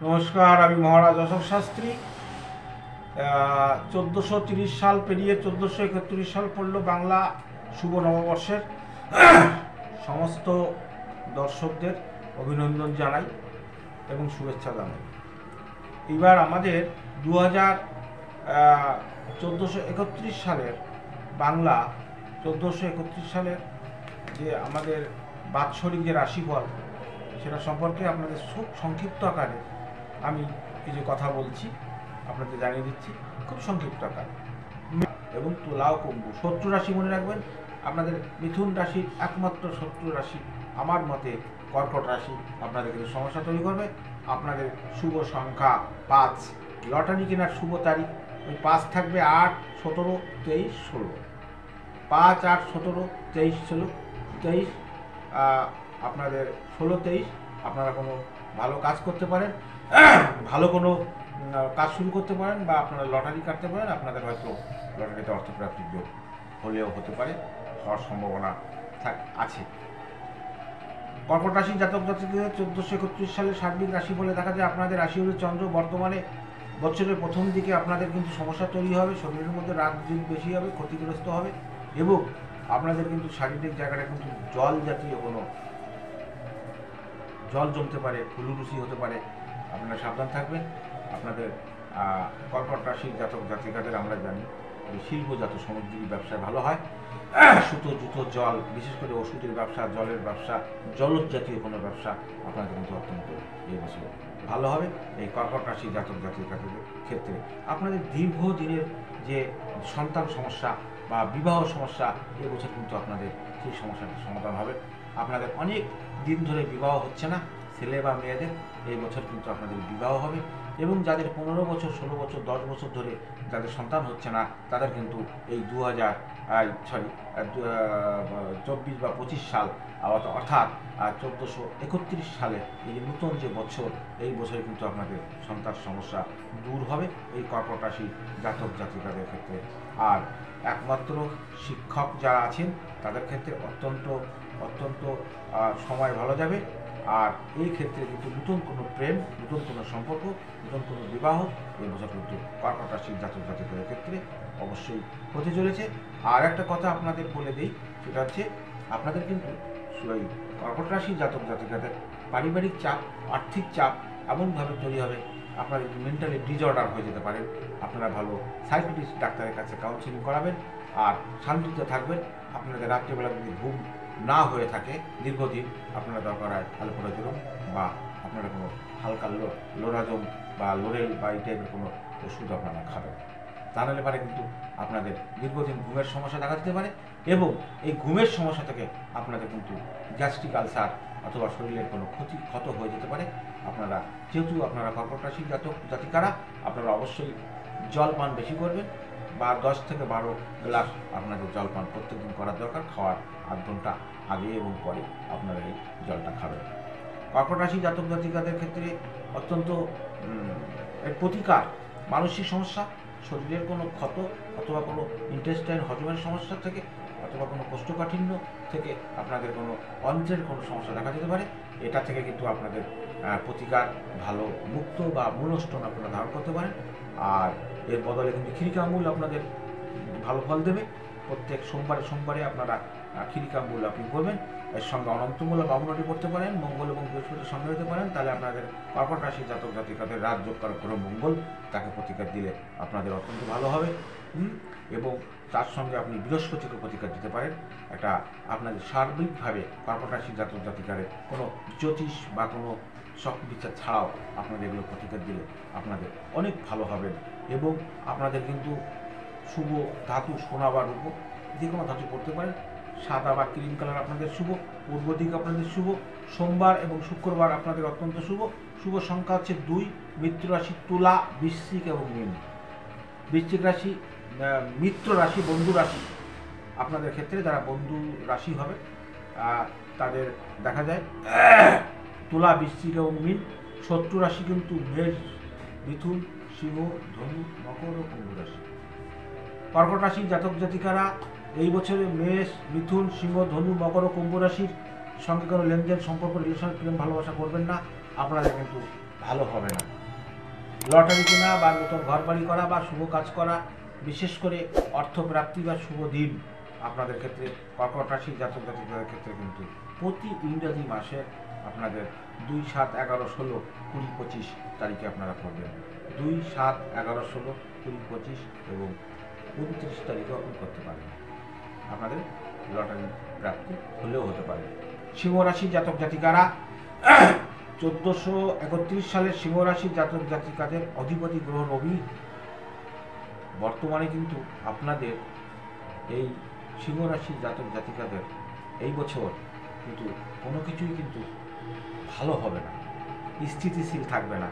নমস্কার, আমি মহারাজ অশোক শাস্ত্রী। 1430 সাল পেরিয়ে 1431 সাল পড়ল বাংলা শুভ নববর্ষের। সমস্ত দর্শকদের অভিনন্দন জানাই এবং শুভেচ্ছা জানাই। এবার আমাদের 1431 সালের বাংলা 1431 সালের যে আমাদের বাৎসরিক যে রাশিফল, সেটা সম্পর্কে আপনাদের খুব সংক্ষিপ্ত আকারে আমি কিছু কথা বলছি, আপনাদের জানিয়ে দিচ্ছি খুব সংক্ষিপ্ত আকারে। এবং তুলা ও কুম্ভ শত্রু রাশি মনে রাখবেন। আপনাদের মিথুন রাশির একমাত্র শত্রু রাশি আমার মতে কর্কট রাশি। আপনাদের কিছু সমস্যা তৈরি করবে। আপনাদের শুভ সংখ্যা 5, লটারি কেনার শুভ তারিখ ওই 5 থাকবে, 8, 17, 23, 16। 5, 8, 17, 23, 16, 23, আপনাদের 16, 23 আপনারা কোনো ভালো কাজ করতে পারেন, ভালো কোনো কাজ শুরু করতে পারেন, বা আপনারা লটারি কাটতে পারেন। আপনাদের হয়তো লটারিতে অর্থপ্রাপ্তির যোগ হলেও হতে পারে, হওয়ার সম্ভাবনা আছে। কর্কট রাশি জাতক জাতিকদের 1431 সালে সার্বিক রাশি বলে দেখা যায়। আপনাদের রাশি হল চন্দ্র। বর্তমানে বছরের প্রথম দিকে আপনাদের কিন্তু সমস্যা তৈরি হবে, শরীরের মধ্যে রাগ যোগ বেশি হবে, ক্ষতিগ্রস্ত হবে, এবং আপনাদের কিন্তু শারীরিক জায়গাটা কিন্তু জল জাতীয় কোনো জল জমতে পারে, ফুলুরুচি হতে পারে। আপনারা সাবধান থাকবেন। আপনাদের কর্কট রাশির জাতক জাতিকাদের আমরা জানি শিল্পজাত সামগ্রী ব্যবসায় ভালো হয়। সুতো, জুতো, জল, বিশেষ করে ওষুধের ব্যবসা, জলের ব্যবসা, জলজ জাতীয় কোনো ব্যবসা আপনাদের কিন্তু অত্যন্ত এই বছর ভালো হবে। এই কর্কট রাশির জাতক জাতিকাদের ক্ষেত্রে আপনাদের দীর্ঘদিনের যে সন্তান সমস্যা বা বিবাহ সমস্যা, এবছর কিন্তু আপনাদের সেই সমস্যাটির সমাধান হবে। আপনাদের অনেক দিন ধরে বিবাহ হচ্ছে না, ছেলে বা মেয়েদের এই বছর কিন্তু আপনাদের বিবাহ হবে। এবং যাদের 15 বছর, 16 বছর, 10 বছর ধরে যাদের সন্তান হচ্ছে না, তাদের কিন্তু এই 2024 বা 25 সাল অর্থাৎ 1431 সালে এই যে নতুন যে বছর, এই বছরে কিন্তু আপনাদের সন্তান সমস্যা দূর হবে এই কর্কট রাশি জাতক জাতিকাদের ক্ষেত্রে। আর একমাত্র শিক্ষক যারা আছেন তাদের ক্ষেত্রে অত্যন্ত সময় ভালো যাবে। আর এই ক্ষেত্রে কিন্তু নতুন কোনো প্রেম, নতুন কোনো সম্পর্ক, নতুন কোনো বিবাহ এই বছর কিন্তু কর্কট রাশির জাতক জাতিকাদের ক্ষেত্রে অবশ্যই হতে চলেছে। আর একটা কথা আপনাদের বলে দিই, সেটা হচ্ছে আপনাদের কিন্তু ওই কর্কট রাশির জাতক জাতিকাদের পারিবারিক চাপ, আর্থিক চাপ এমনভাবে তৈরি হবে, আপনাদের মেন্টালি ডিসঅর্ডার হয়ে যেতে পারে। আপনারা ভালো সাইকিয়াট্রিস্ট ডাক্তারের কাছে কাউন্সিলিং করাবেন আর শান্তিতে থাকবেন। আপনাদের রাত্রিবেলা যদি ঘুম না হয়ে থাকে দীর্ঘদিন, আপনারা দরকার হয় অ্যালোপেরাজোল বা আপনারা কোনো হালকা লোরাজম বা লোরেল বা এই টাইপের কোনো ওষুধ আপনারা খাবেন। তা নাহলে পারে কিন্তু আপনাদের দীর্ঘদিন ঘুমের সমস্যা দেখা দিতে পারে, এবং এই ঘুমের সমস্যা থেকে আপনাদের কিন্তু গ্যাস্ট্রিক আলসার অথবা শরীরের কোনো ক্ষত হয়ে যেতে পারে। আপনারা যেহেতু আপনারা কর্কট রাশির জাতক জাতিকারা, আপনারা অবশ্যই জল পান বেশি করবেন, বা 10 থেকে 12 গ্লাস আপনাদের জল পান প্রত্যেকদিন করার দরকার। খাওয়ার 8 ঘন্টা আগে এবং পরে আপনারা এই জলটা খাবেন। কর্কট রাশি জাতক জাতিকাদের ক্ষেত্রে অত্যন্ত এর প্রতিকার মানসিক সমস্যা, শরীরের কোনো ক্ষত, অথবা কোনো ইন্টেস্টাইন হজমের সমস্যা থেকে, অথবা কোনো কোষ্ঠকাঠিন্য থেকে আপনাদের কোনো অন্ত্রের কোনো সমস্যা দেখা যেতে পারে। এটা থেকে কিন্তু আপনাদের প্রতিকার ভালো মুক্ত বা মূলস্টোন আপনারা ধারণ করতে পারেন। আর এর বদলে কিন্তু খিরিকামূল আপনাদের ভালো ফল দেবে। প্রত্যেক সোমবারে আপনারা খিরিকামূল আপনি করবেন। এর সঙ্গে অনন্তমূলক বামুনটি করতে পারেন, মঙ্গল এবং বৃহস্পতির সঙ্গে হতে পারেন। তাহলে আপনাদের কর্কট রাশি জাতক জাতিকাদের রাজযোগকারক গ্রহ মঙ্গল, তাকে প্রতিকার দিলে আপনাদের অত্যন্ত ভালো হবে। এবং তার সঙ্গে আপনি বৃহস্পতিকে প্রতিকার দিতে পারেন। একটা আপনাদের সার্বিকভাবে কর্কট রাশি জাতক জাতিকারের কোনো জ্যোতিষ বা কোনো শখ বিচার ছাড়াও আপনাদের এগুলো প্রতিকার দিলে আপনাদের অনেক ভালো হবেন। এবং আপনাদের কিন্তু শুভ ধাতু সোনা বা রূপো যে কোনো ধাতু করতে পারেন। সাদা বা ক্রিম কালার আপনাদের শুভ। পূর্ব দিক আপনাদের শুভ। সোমবার এবং শুক্রবার আপনাদের অত্যন্ত শুভ। শুভ সংখ্যা হচ্ছে 2। মিত্র রাশি তুলা, বৃশ্চিক এবং মীন। বৃশ্চিক রাশি মিত্র রাশি, বন্ধু রাশি। আপনাদের ক্ষেত্রে যারা বন্ধু রাশি হবে তাদের দেখা যায় তুলা, বৃশ্চিক এবং মীন। শত্রু রাশি কিন্তু মেষ, মিথুন, সিংহ, ধনু, মকর ও কুম্ভ রাশি। কর্কট রাশির জাতক জাতিকারা এই বছরে মেষ, মিথুন, সিংহ, ধনু, মকর ও কুম্ভ রাশির সঙ্গে কোনো লেনদেন, সম্পর্ক, রিলেশন, প্রেম, ভালোবাসা করবেন না। আপনাদের কিন্তু ভালো হবে না। লটারি কেনা বা নতুন ঘর বাড়ি করা বা শুভ কাজ করা, বিশেষ করে অর্থপ্রাপ্তি বা শুভ দিন আপনাদের ক্ষেত্রে কর্কট রাশি জাতক জাতিকাদের ক্ষেত্রে কিন্তু প্রতি ইংরেজি মাসে আপনাদের 2, 7, 11, 16, 20, 25 তারিখে আপনারা করবেন। 2, 7, 11, 16, 20, 25 এবং 29 তারিখে আপনি করতে পারেন। আপনাদের লটারি প্রাপ্তি হলেও হতে পারে। সিংহ রাশি জাতক জাতিকারা 1431 সালের সিংহ রাশির জাতক জাতিকাদের অধিপতি গ্রহ রবি বর্তমানে কিন্তু আপনাদের এই সিংহ রাশির জাতক জাতিকাদের এই বছর কিন্তু কোনো কিছুই কিন্তু ভালো হবে না, স্থিতিশীল থাকবে না।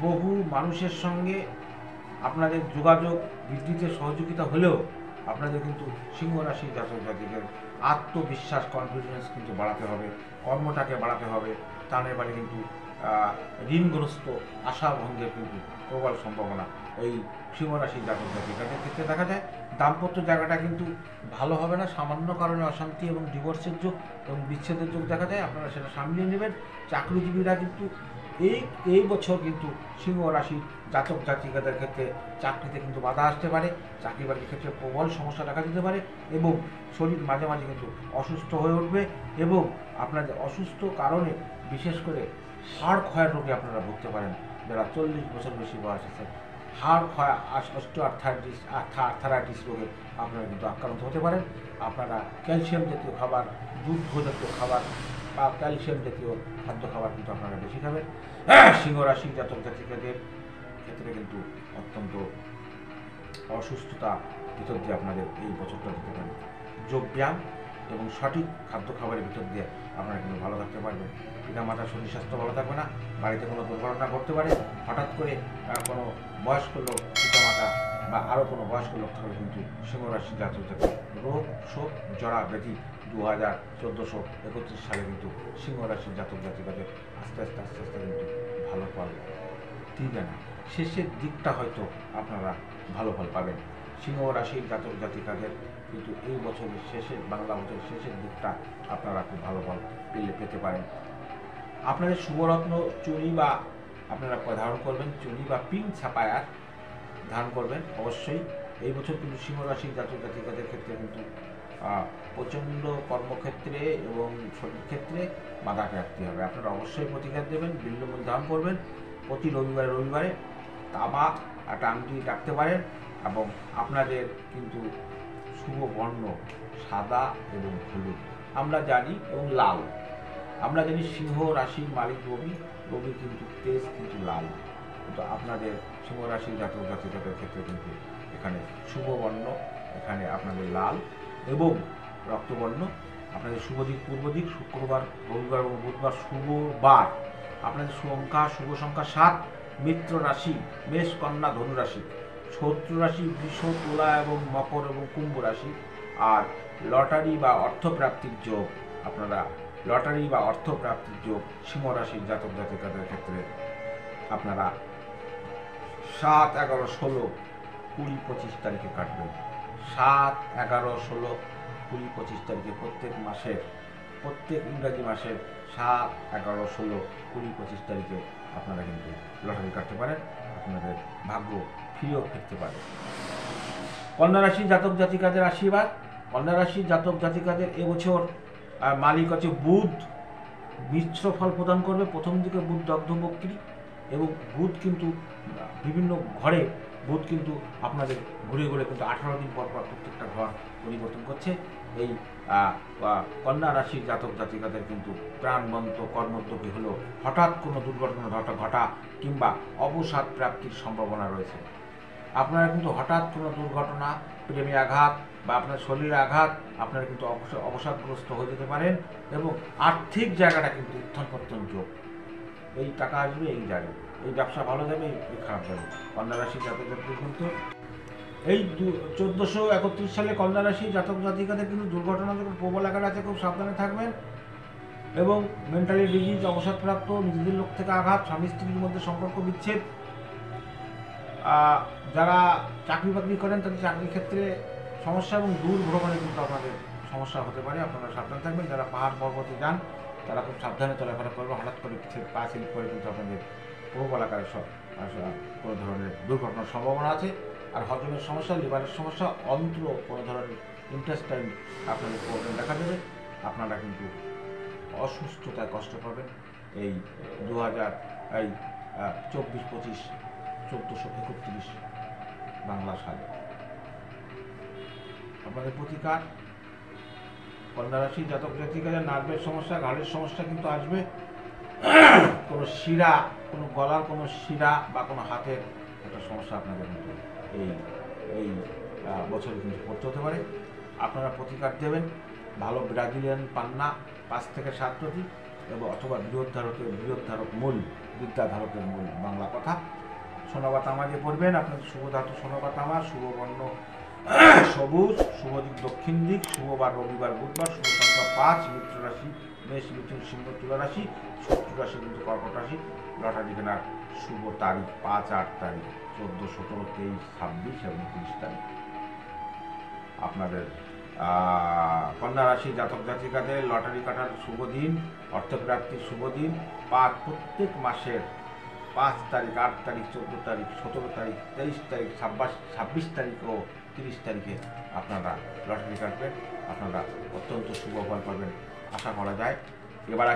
বহু মানুষের সঙ্গে আপনাদের যোগাযোগ বৃদ্ধিতে সহযোগিতা হলেও আপনাদের কিন্তু সিংহ রাশির জাতক জাতিকাদের আত্মবিশ্বাস, কনফিডেন্স কিন্তু বাড়াতে হবে, কর্মটাকে বাড়াতে হবে। তা নয় মানে কিন্তু ঋণগ্রস্ত আশা ভঙ্গের কিন্তু প্রবল সম্ভাবনা এই সিংহ রাশির জাতক জাতিকাদের ক্ষেত্রে দেখা যায়। দাম্পত্য জায়গাটা কিন্তু ভালো হবে না, সামান্য কারণে অশান্তি এবং ডিভোর্সের যোগ এবং বিচ্ছেদের যোগ দেখা যায়, আপনারা সেটা সামলিয়ে নেবেন। চাকরিজীবীরা কিন্তু এই বছর কিন্তু সিংহ রাশির জাতক জাতিকাদের ক্ষেত্রে চাকরিতে কিন্তু বাধা আসতে পারে, চাকরি বাকরির ক্ষেত্রে প্রবল সমস্যা দেখা দিতে পারে এবং শরীর মাঝে মাঝে কিন্তু অসুস্থ হয়ে উঠবে এবং আপনাদের অসুস্থ কারণে বিশেষ করে হাড় ক্ষয়ের রোগে আপনারা ভুগতে পারেন। যারা 40 বছর বেশি বয়স আছে, হাড় ক্ষয়, আর্থারাইটিস রোগে আপনারা কিন্তু আক্রান্ত হতে পারেন। আপনারা ক্যালসিয়াম জাতীয় খাবার, দুগ্ধ জাতীয় খাবার বা ক্যালসিয়াম জাতীয় খাদ্য খাবার কিন্তু আপনারা বেশি খাবেন। সিংহ রাশি জাতক জাতিকাদের ক্ষেত্রে কিন্তু অত্যন্ত অসুস্থতা ভিতর দিয়ে আপনাদের এই বছরটা দিতে পারেন। যোগব্যায়াম এবং সঠিক খাদ্য খাবারের ভিতর দিয়ে আপনারা কিন্তু ভালো থাকতে পারবেন। পিতামাতার শরীর স্বাস্থ্য ভালো থাকবে না, বাড়িতে কোনো দুর্ঘটনা ঘটতে পারে, হঠাৎ করে কোনো বয়স্ক লোক, পিতামাতা বা আরও কোনো বয়স্ক লোক থাকলে কিন্তু সিংহ রাশি জাতক জাতিক রোগ, শোক, জরা ব্যাধি 1431 সালে কিন্তু সিংহ রাশির জাতক জাতিকাদের আস্তে আস্তে কিন্তু ভালো ফল দিবে না। শেষের দিকটা হয়তো আপনারা ভালো ফল পাবেন। সিংহ রাশির জাতক জাতিকাদের কিন্তু এই বছরের শেষের, বাংলা বছরের শেষের দিকটা আপনারা খুব ভালো ফল পেতে পারেন। আপনাদের শুভরত্ন চুনি বা আপনারা ধারণ করবেন, চুনি বা পিঙ্ক ছাপায়ার ধারণ করবেন অবশ্যই। এই বছর কিন্তু সিংহ রাশির জাতক জাতিকাদের ক্ষেত্রে কিন্তু প্রচণ্ড কর্মক্ষেত্রে এবং শরীর ক্ষেত্রে বাধা প্রাপ্তি হবে। আপনারা অবশ্যই প্রতিকার দেবেন, বিল্বমূল ধারণ করবেন। প্রতি রবিবারে তামা একটা আংটি রাখতে পারেন এবং আপনাদের কিন্তু শুভ বর্ণ সাদা এবং হলুদ আমরা জানি এবং লাল। আমরা জানি সিংহ রাশির মালিক রবি কিন্তু তেজ কিন্তু লাল, কিন্তু আপনাদের সিংহ রাশির জাতক জাতিকাদের ক্ষেত্রে কিন্তু এখানে শুভ বর্ণ এখানে আপনাদের লাল এবং রক্তবর্ণ। আপনাদের শুভ দিক পূর্ব দিক, শুক্রবার, রবিবার এবং বুধবার শুভ বার। আপনাদের শুভ সংখ্যা 7। মিত্র রাশি মেষ, কন্যা, ধনু রাশি। শত্রু রাশি বৃষ, তুলা এবং মকর এবং কুম্ভ রাশি। আর লটারি বা অর্থপ্রাপ্তির যোগ, আপনারা লটারি বা অর্থপ্রাপ্তির যোগ সিংহ রাশির জাতক জাতিকাদের ক্ষেত্রে আপনারা 7, 11, 16, 20, 25 তারিখে কাটবেন। 7, 11, 16, 20, 25 তারিখে প্রত্যেক ইংরাজি মাসের 7, 11, 16, 20, 25 তারিখে আপনারা কিন্তু লটারি কাটতে পারেন, আপনাদের ভাগ্য ফিরেও ফিরতে পারে। কন্যা রাশির জাতক জাতিকাদের আশীর্বাদ। কন্যা রাশির জাতক জাতিকাদের এবছর মালিক হচ্ছে বুধ, মিশ্র ফল প্রদান করবে। প্রথম দিকে বুধ দগ্ধবক্রী এবং বুধ কিন্তু বিভিন্ন ঘরে বুধ কিন্তু আপনাদের ঘুরে ঘুরে কিন্তু 18 দিন পর প্রত্যেকটা ঘর পরিবর্তন করছে। এই কন্যা রাশির জাতক জাতিকাদের কিন্তু প্রাণবন্ত কর্মোদ্যোগী হলেও হঠাৎ কোনো দুর্ঘটনা ঘটা কিংবা অবসাদ প্রাপ্তির সম্ভাবনা রয়েছে। আপনারা কিন্তু হঠাৎ কোনো দুর্ঘটনা, প্রেমে আঘাত বা আপনার শরীরে আঘাত, আপনারা কিন্তু অবসাদগ্রস্ত হয়ে যেতে পারেন এবং আর্থিক জায়গাটা কিন্তু উত্থান পতন যোগ। এই টাকা আসবে, এই যাবে, এই ব্যবসা ভালো যাবে, এই খারাপ যাবে। কন্যা রাশির জাতক জাতিকাদের কিন্তু এই 1431 সালে কন্যা রাশির জাতক জাতিকাদের কিন্তু দুর্ঘটনা যখন প্রবল আকারে আছে, খুব সাবধানে থাকবেন এবং মেন্টালি ডিজিজ, অবসাদপ্রাপ্ত, নিজেদের লোক থেকে আঘাত, স্বামী স্ত্রীর মধ্যে সম্পর্ক বিচ্ছেদ। যারা চাকরি বাকরি করেন তাদের চাকরির ক্ষেত্রে সমস্যা এবং দূর ভ্রমণে কিন্তু আপনাদের সমস্যা হতে পারে, আপনারা সাবধান থাকবেন। যারা পাহাড় পর্বতে যান তারা খুব সাবধানে চলাফেরা করবে। হঠাৎ করে পা স্লিপ করে কিন্তু আপনাদের প্রবল আকারে কোনো ধরনের দুর্ঘটনার সম্ভাবনা আছে। আর হজমের সমস্যা, লিভারের সমস্যা, অন্ত্র কোনো ধরনের ইন্টেস্টাইন আপনাদের প্রবলেম দেখা দেবে। আপনারা কিন্তু অসুস্থতায় কষ্ট পাবেন এই 2024-25 1431 বাংলা সালে। আপনাদের প্রতিকার, কন্যা রাশি জাতক জাতিকাদের নার্ভের সমস্যা, ঘাড়ের সমস্যা কিন্তু আসবে। কোনো শিরা, কোনো গলার কোনো শিরা বা কোনো হাতের একটা সমস্যা আপনাদের কিন্তু এই বছরে কিন্তু পড়তে হতে পারে। আপনারা প্রতিকার দেবেন ভালো ব্রাজিলিয়ান পান্না 5 থেকে 7 প্রতি, এবং অথবা বৃহৎধারক মূল, বিদ্যাধারকের মূল বাংলা কথা। সোনা বা তামা দিয়ে পড়বেন। আপনাদের শুভ ধাতু সোনা বা তামা, শুভ বর্ণ সবুজ, শুভ দিক দক্ষিণ দিক, শুভবার রবিবার বুধবার, শুভ সংখ্যা 5, মিত্র রাশি মেষ, মিথুন, সিংহ, তুলা রাশি, শত্রু রাশি কিন্তু কর্কট রাশি। লটারি কেনার শুভ তারিখ 5, 8 তারিখ, 14, 17, 23, 26 এবং 30 তারিখ। আপনাদের কন্যা রাশি জাতক জাতিকাদের লটারি কাটার শুভ দিন, অর্থপ্রাপ্তির শুভ দিন। প্রত্যেক মাসের 5 তারিখ, 8 তারিখ, 14 তারিখ, 17 তারিখ, 23 তারিখ, 26 তারিখ ও 30 তারিখে আপনারা লটারি কাটবেন। আপনারা অত্যন্ত শুভ ফল পাবেন আশা করা যায়। এবার